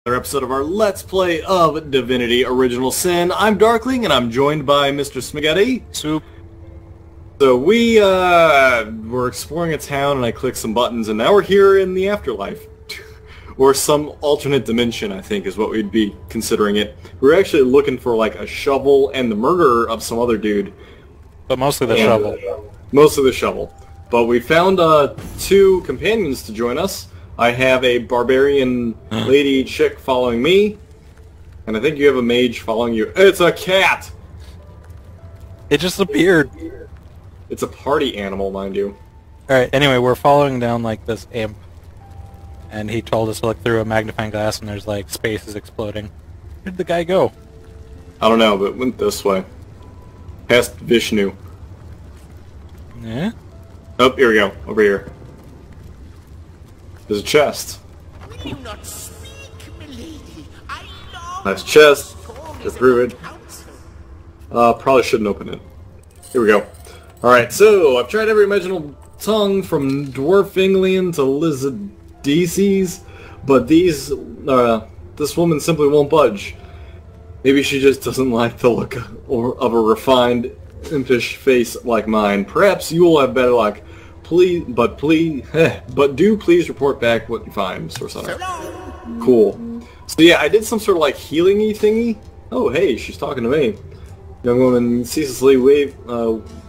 Another episode of our Let's Play of Divinity Original Sin. I'm Darqueling, and I'm joined by Mr. Smiggetti. Soup. So we were exploring a town, and I clicked some buttons, and now we're here in the afterlife. Or some alternate dimension, I think, is what we'd be considering it. We were actually looking for, like, a shovel and the murderer of some other dude. But mostly the shovel. Mostly the shovel. But we found two companions to join us. I have a barbarian lady chick following me, and I think you have a mage following you. It's a cat! It just appeared. It's a party animal, mind you. Alright, anyway, we're following down, like, this imp. And he told us to look through a magnifying glass and there's, like, spaces exploding. Where'd the guy go? I don't know, but it went this way. Past Vishnu. Yeah? Oh, here we go. Over here. There's a chest. Will you not speak, milady? I long Nice chest. for To prove it. counsel. Probably shouldn't open it. Here we go. Alright, so I've tried every imaginable tongue from Dwarfinglian to Lizardices, but this woman simply won't budge. Maybe she just doesn't like the look of a refined, impish face like mine. Perhaps you will have better luck. But do please report back what you find, Source Hunter. Cool. So yeah, I did some sort of like healing-y thingy. Oh hey, she's talking to me. Young woman ceaselessly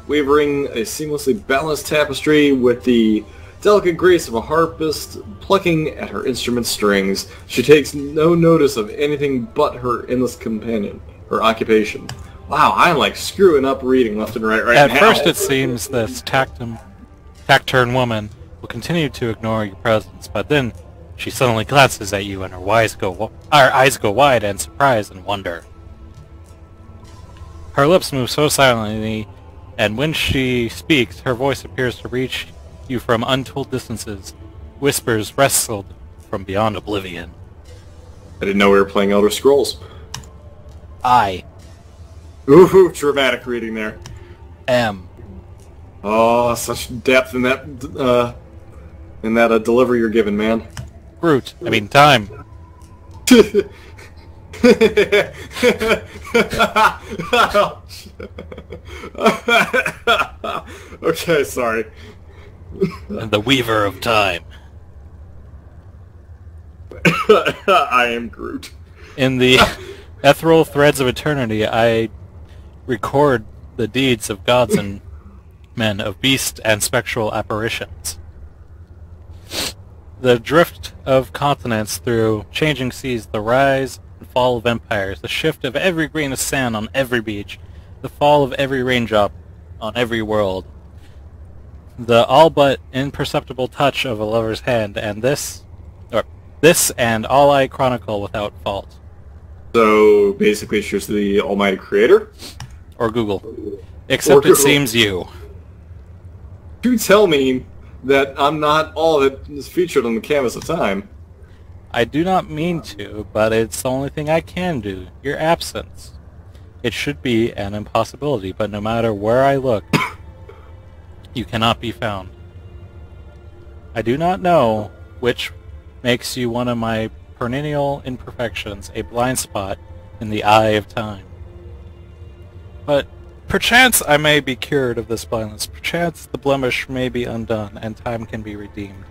wavering a seamlessly balanced tapestry with the delicate grace of a harpist plucking at her instrument strings. She takes no notice of anything but her endless companion, her occupation. Wow, I'm like screwing up reading left and right now. At first it seems this taciturn woman will continue to ignore your presence, but then she suddenly glances at you and her eyes go wide in surprise and wonder. Her lips move so silently, and when she speaks, her voice appears to reach you from untold distances, whispers wrestled from beyond oblivion. I didn't know we were playing Elder Scrolls. Ooh, dramatic reading there. Oh, such depth in that delivery you're giving, man. Groot. I mean, time. Okay, sorry. The Weaver of Time. I am Groot. In the ethereal threads of eternity, I record the deeds of gods and men, of beasts and spectral apparitions. The drift of continents through changing seas, the rise and fall of empires, the shift of every grain of sand on every beach, the fall of every raindrop on every world, the all but imperceptible touch of a lover's hand, and this and all I chronicle without fault. So, basically she's the almighty creator? Or Google. Except it seems you. You tell me that I'm not all that is featured on the canvas of time. I do not mean to, but it's the only thing I can do. Your absence. It should be an impossibility, but no matter where I look, you cannot be found. I do not know which makes you one of my perennial imperfections, a blind spot in the eye of time. But perchance I may be cured of this blindness. Perchance the blemish may be undone, and time can be redeemed.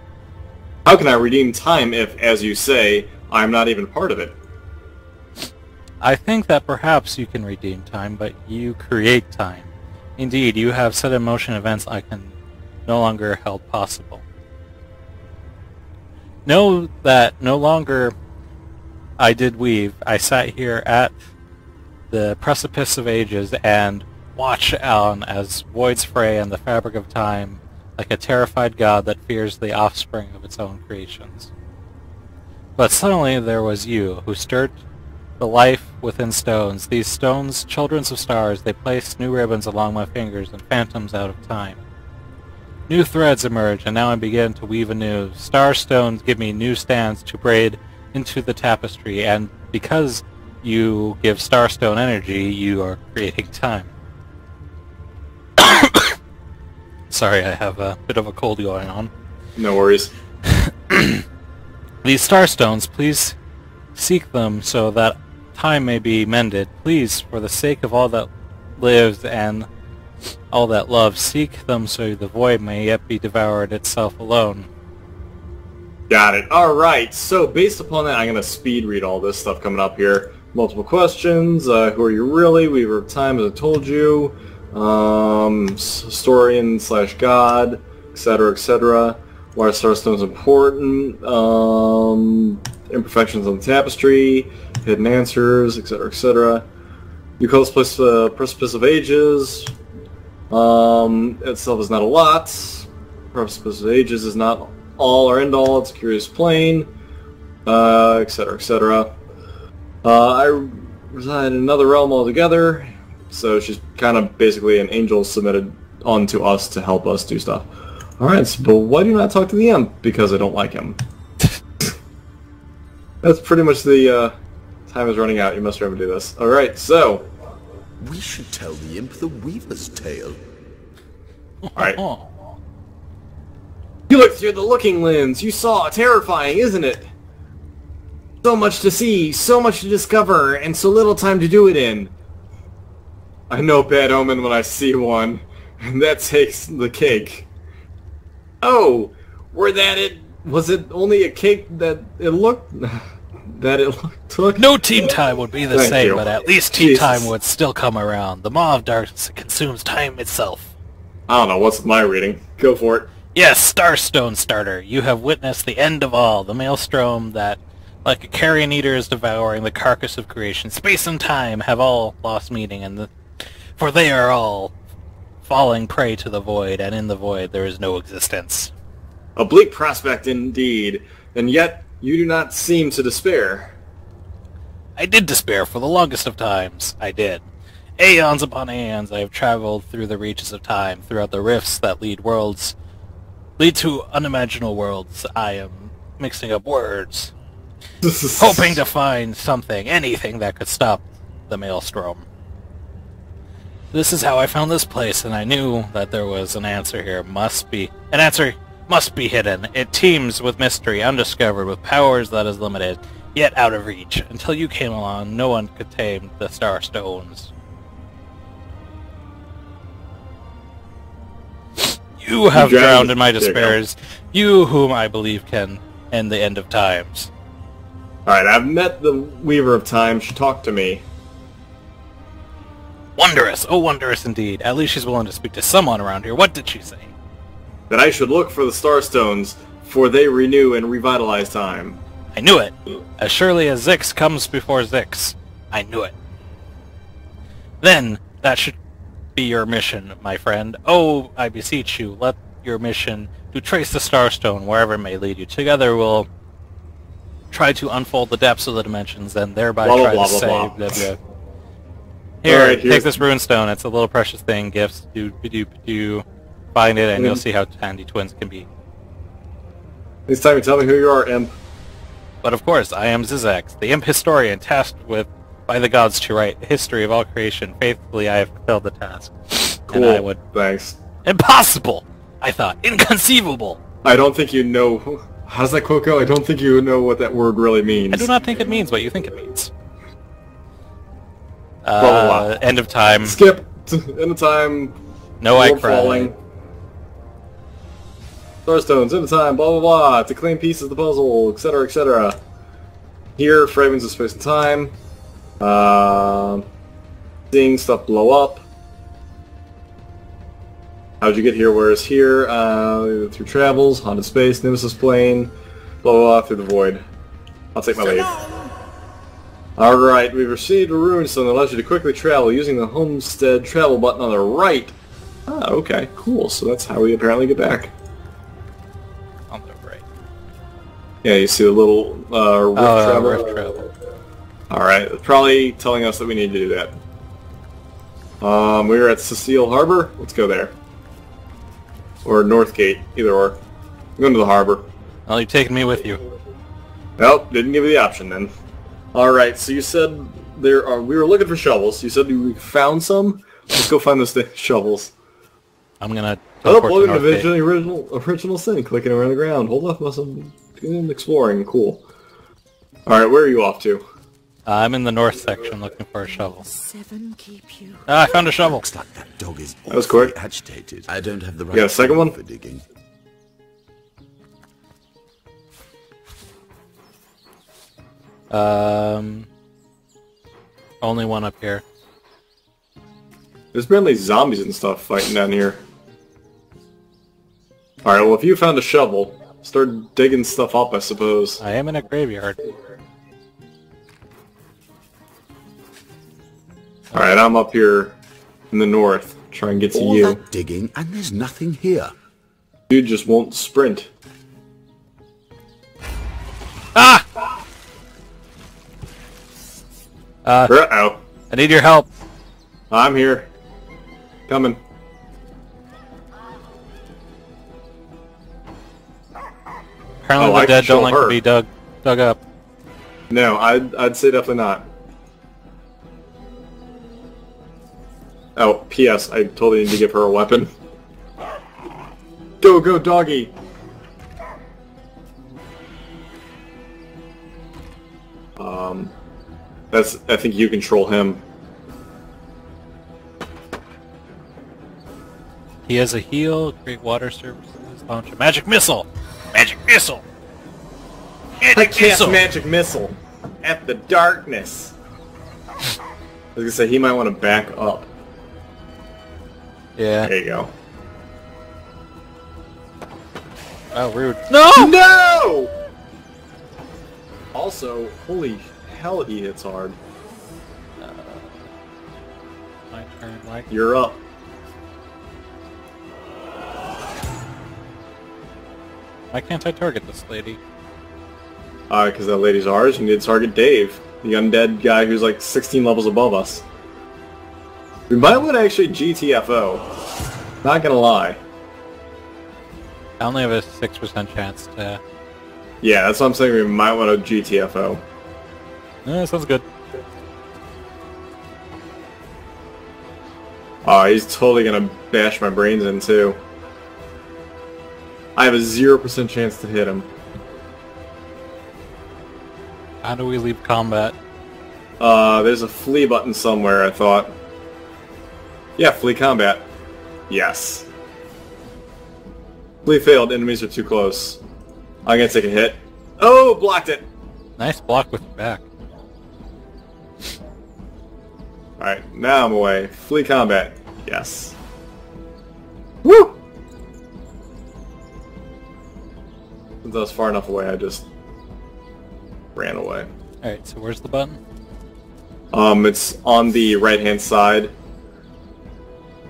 How can I redeem time if, as you say, I'm not even part of it? I think that perhaps you can redeem time, but you create time. Indeed, you have set in motion events I can no longer held possible. Know that no longer I did weave. I sat here at the precipice of ages and watch on as voids fray and the fabric of time, like a terrified god that fears the offspring of its own creations. But suddenly there was you, who stirred the life within stones. These stones, children of stars, they placed new ribbons along my fingers and phantoms out of time. New threads emerge, and now I begin to weave anew. Star stones give me new stands to braid into the tapestry, and because you give starstone energy, you are creating time. Sorry, I have a bit of a cold going on. No worries. These starstones, please Seek them so that time may be mended. Please, for the sake of all that lives and all that loves, seek them so the void may yet be devoured itself alone. Got it. Alright, so based upon that, I'm going to speed read all this stuff coming up here. Multiple questions. Who are you really? Weaver of Time, as I told you. Historian slash god, etc., etc. Why are Starstones important? Imperfections on the tapestry, hidden answers, etc., etc. You call this place the Precipice of Ages. Itself is not a lot. Precipice of Ages is not all or end all. It's a curious plane, etc., etc. I reside in another realm altogether. So she's kind of basically an angel submitted onto us to help us do stuff. Alright, so, but why do you not talk to the imp? Because I don't like him. That's pretty much the time is running out. You must remember to do this. Alright, so... We should tell the imp the Weaver's tale. Alright. You looked through the looking lens. You saw. Terrifying, isn't it? So much to see, so much to discover, and so little time to do it in. I know bad omen when I see one, and that takes the cake. Oh, was it only a cake that it looked took? No team time would be the Thank same, you. but at least team Jesus. time would still come around. The maw of darkness consumes time itself. I don't know, what's my reading? Go for it. Yes, Starstone Starter, you have witnessed the end of all, the maelstrom that, like a carrion eater, is devouring the carcass of creation. Space and time have all lost meaning, for they are all falling prey to the void, and in the void there is no existence. A bleak prospect indeed, and yet you do not seem to despair. I did despair for the longest of times. I did. Aeons upon aeons I have traveled through the reaches of time, throughout the rifts that lead to unimaginable worlds. I am mixing up words, hoping to find something, anything that could stop the maelstrom. This is how I found this place, and I knew that there was an answer here. An answer must be hidden. It teems with mystery, undiscovered, with powers that is limited, yet out of reach. Until you came along, no one could tame the Star Stones. You have drowned in my despairs, you whom I believe can end the end of times. Alright, I've met the Weaver of Time. She talked to me. Wondrous! Oh, wondrous indeed. At least she's willing to speak to someone around here. What did she say? That I should look for the Starstones, for they renew and revitalize time. I knew it! As surely as Zix comes before Zix. I knew it. Then, that should be your mission, my friend. Oh, I beseech you, let your mission to trace the Starstone wherever it may lead you. Together we'll try to unfold the depths of the dimensions and thereby try to save... Here, Alright, take this runestone. It's a little precious thing. Gifts. Do. Find it, and you'll see how handy twins can be. This time you tell me who you are, imp. But of course, I am Zizax, the imp historian tasked by the gods to write the history of all creation. Faithfully, I have fulfilled the task. Cool. And I would... Thanks. Impossible! I thought. Inconceivable! I don't think you know... How's that quote go? I don't think you know what that word really means. I do not think it means what you think it means. Blah, blah, blah. End of time. Skip! End of time. No, I World cried. falling. Starstones, end of time, blah blah blah, to claim pieces of the puzzle, etc., etc. Here, fragments of space and time. Seeing stuff blow up. How'd you get here? Where is here? Through travels, haunted space, nemesis plane, blah blah blah, through the void. I'll take my leave. Alright, we've received a runestone that allows you to quickly travel using the homestead travel button on the right. Ah, okay, cool. So that's how we apparently get back. On the right. Yeah, you see the little rift travel? Rift travel. Alright, it's probably telling us that we need to do that. We were at Cecile Harbor. Let's go there. Or Northgate, either or. I'm going to the harbor. Well, you've taken me with you. Nope, didn't give you the option then. Alright, so you said we were looking for shovels. You said we found some? Let's go find those shovels. I'm gonna Oh, teleport welcome to to Northgate. the original sin, clicking around the ground. Hold up, I'm exploring. Cool. Alright, where are you off to? I'm in the north section looking for a shovel. 7 keep you. Ah, I found a shovel. Looks like that dog is That was awfully quick. agitated. I don't have the right got a second tool one? for digging. Only one up here. There's apparently zombies and stuff fighting down here. Alright, well if you found a shovel, start digging stuff up, I suppose. I am in a graveyard. Alright, I'm up here in the north, trying to get to All you. that digging, and there's nothing here. Dude just won't sprint. Ah! Uh-oh. I need your help. I'm here. Coming. Apparently Oh, the I dead can don't like show to her. be dug up. No, I'd say definitely not. Oh, P.S. I totally need to give her a weapon. Go, doggy! I think you control him. He has a heal, great water services, launch a magic missile! Magic missile! I cast magic missile at the darkness. I was gonna say he might want to back up. Yeah. There you go. Oh, rude. No! No! Also, holy hell, he hits hard. My turn, Mike. You're up. Why can't I target this lady? Because that lady's ours. You need to target Dave, the undead guy who's like 16 levels above us. We might want to actually GTFO. Not gonna lie. I only have a 6% chance to... Yeah, that's what I'm saying. We might want to GTFO. sounds good. Oh, he's totally gonna bash my brains in too. I have a 0% chance to hit him. How do we leave combat? There's a flee button somewhere, I thought. Yeah, flee combat. Yes. Flee failed, enemies are too close. I'm gonna take a hit. Oh, blocked it! Nice block with your back. Alright, now I'm away. Flee combat. Yes. Woo! Since I was far enough away, I just ran away. Alright, so where's the button? It's on the right-hand side.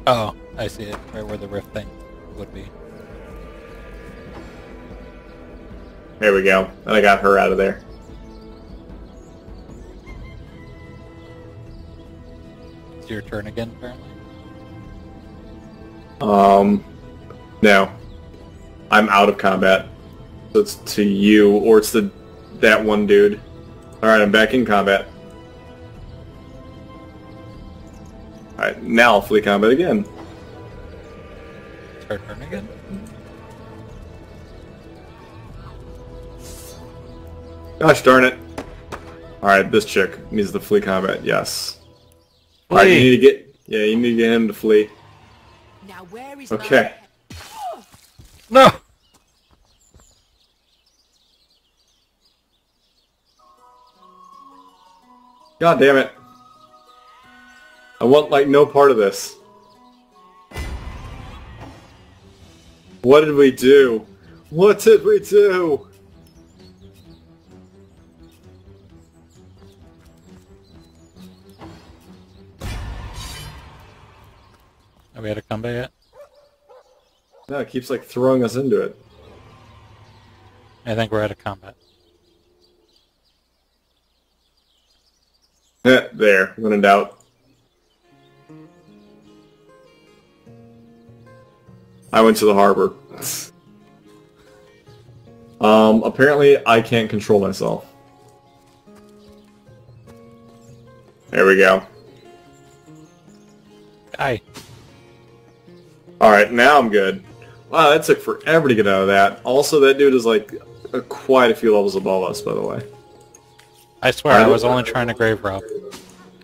Oh, I see it. Right where the rift thing would be. There we go. And I got her out of there. It's your turn again, apparently. No. I'm out of combat. So it's to you, or it's to that one dude. Alright, I'm back in combat. Alright, now I'll flee combat again. It's her turn again. Gosh darn it. Alright, this chick needs to flee combat, yes. Alright, you Flee. need to get... Yeah, you need to get him to flee. Now where is Okay. No! God damn it. I want, like, no part of this. What did we do? What did we do? Are we out of combat yet? No, it keeps, like, throwing us into it. I think we're out of combat. There, when in doubt. I went to the harbor. Apparently I can't control myself. There we go. Aye. Alright, now I'm good. Wow, that took forever to get out of that. Also, that dude is like quite a few levels above us, by the way. I swear, I was only trying to grave rob.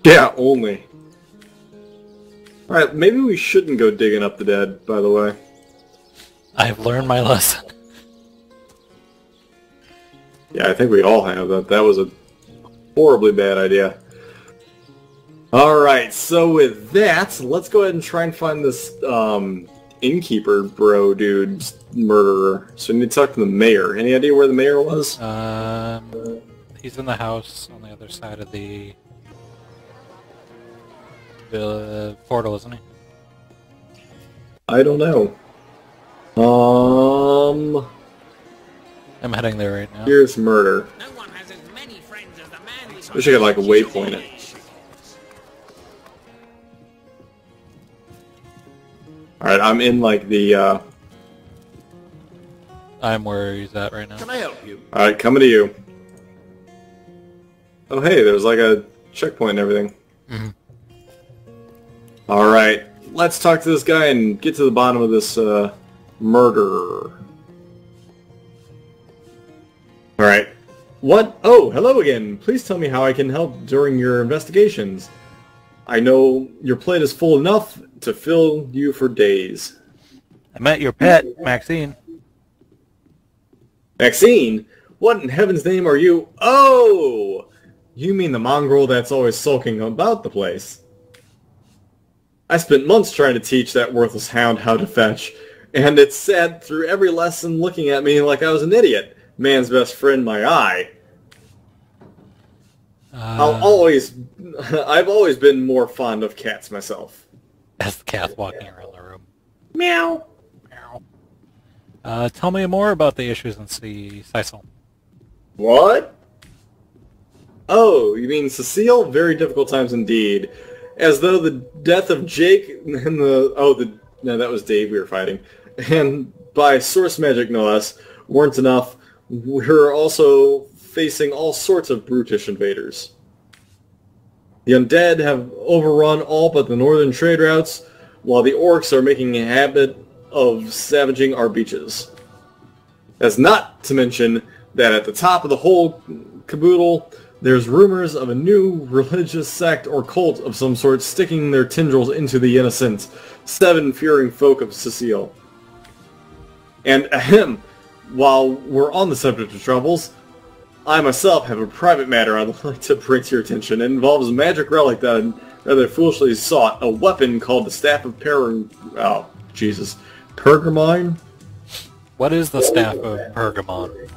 Yeah, only. Alright, maybe we shouldn't go digging up the dead, by the way. I've learned my lesson. Yeah, I think we all have that. That was a horribly bad idea. Alright, so with that, let's go ahead and try and find this innkeeper bro dude's murderer. So we need to talk to the mayor. Any idea where the mayor was? He's in the house on the other side of the portal, isn't he? I don't know. I'm heading there right now. Here's murder. No one has as many friends as the man we We should get like a waypoint it. Alright, I'm in like the I'm where he's at right now. Can I help you? Alright, coming to you. Oh hey, there's like a checkpoint and everything. Alright, let's talk to this guy and get to the bottom of this murderer. Alright. What? Oh, hello again. Please tell me how I can help during your investigations. I know your plate is full enough to fill you for days. I met your pet, Maxine. Maxine? What in heaven's name are you? Oh! You mean the mongrel that's always sulking about the place. I spent months trying to teach that worthless hound how to fetch, and it sat through every lesson looking at me like I was an idiot. Man's best friend, my eye. I've always been more fond of cats myself. As the cat's walking around the room. Meow. Meow. Tell me more about the issues in Sisal. What? Oh, you mean Cecile? Very difficult times indeed. As though the death of Jake and no, that was Dave we were fighting, and by source magic no less, weren't enough. We're also facing all sorts of brutish invaders. The undead have overrun all but the northern trade routes, while the orcs are making a habit of savaging our beaches. That's not to mention that at the top of the whole caboodle, there's rumors of a new religious sect or cult of some sort sticking their tendrils into the innocent, seven-fearing folk of Cecile. And ahem, while we're on the subject of troubles, I myself have a private matter I'd like to bring to your attention. It involves a magic relic that I rather foolishly sought, a weapon called the Staff of Pergamon? What is the Staff of Pergamon?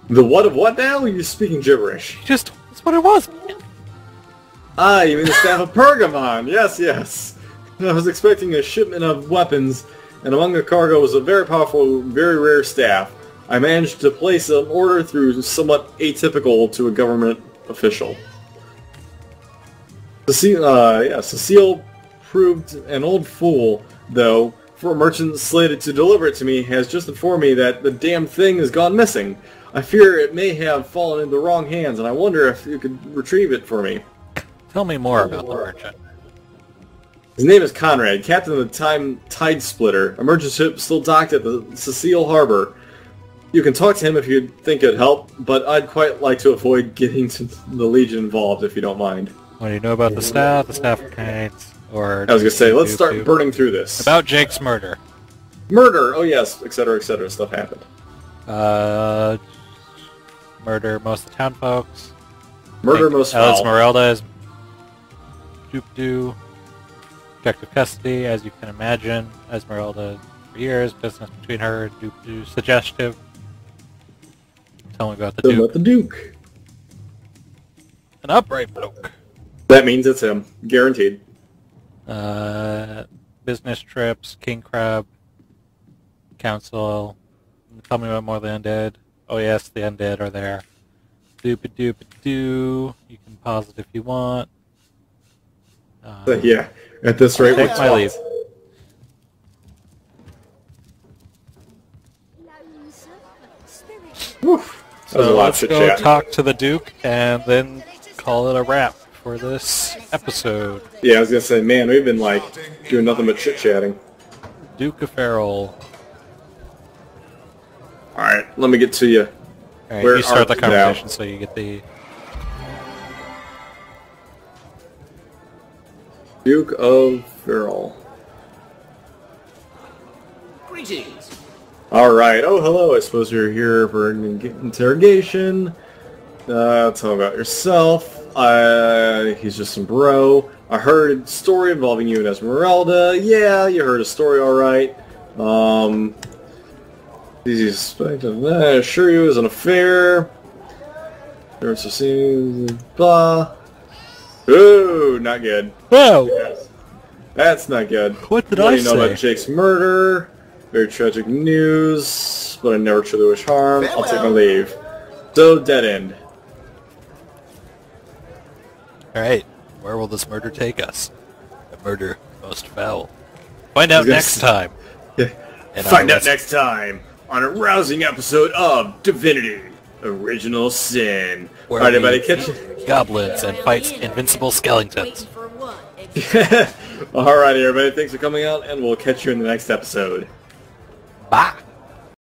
The what of what now? You're speaking gibberish. That's what it was. Ah, you mean the Staff of Pergamon? Yes, yes. I was expecting a shipment of weapons, and among the cargo was a very powerful, very rare staff. I managed to place an order through somewhat atypical to a government official. Cecile proved an old fool, though, for a merchant slated to deliver it to me has just informed me that the damn thing has gone missing. I fear it may have fallen into the wrong hands, and I wonder if you could retrieve it for me. Tell me more about the merchant. His name is Conrad, captain of the Tide Splitter, a merchant ship still docked at the Cecile Harbor. You can talk to him if you think it'd help, but I'd quite like to avoid getting to the Legion involved, if you don't mind. What do you know about the staff grenades, or... I was going to say, let's start burning through this. About Jake's murder. Murder! Oh yes, etc., stuff happened. Murder most of the town folks. Murder most foul. Esmeralda is... Doop-doo. Objective custody, as you can imagine. Esmeralda for years, business between her and Doop-doo. Suggestive. Tell me about the Duke. About the Duke. An upright bloke. That means it's him. Guaranteed. Business trips, king crab, council. Tell me about more of the undead. Oh yes, the undead are there. Doop-a-doop-a-doo. You can pause it if you want. Yeah, at this rate, take my leave. Oof. So let's go talk to the Duke and then call it a wrap for this episode. Yeah, I was gonna say, man, we've been like doing nothing but chit-chatting. Duke of Farrell. Alright, let me get to you. Alright, Where you start the art thou? conversation so you get the... Duke of Ferrol. Greetings. Alright, oh hello, I suppose you're here for an interrogation. Tell me about yourself. He's just some bro. I heard a story involving you and Esmeralda. Yeah, you heard a story alright. Easy to suspect. I assure you it was an affair. There's a scene, blah. Ooh, not good. Whoa! Yes. That's not good. What did What I do you know say? about Jake's murder? Very tragic news, but I never truly wish harm. I'll take my leave. So, dead end. Alright, where will this murder take us? A murder most foul. Find out next time. Yeah. in Find our out next time on a rousing episode of Divinity, Original Sin. Where Alright, we everybody, catch beat goblins and fight invincible skeletons. Alright, everybody, thanks for coming out, and we'll catch you in the next episode. Bye!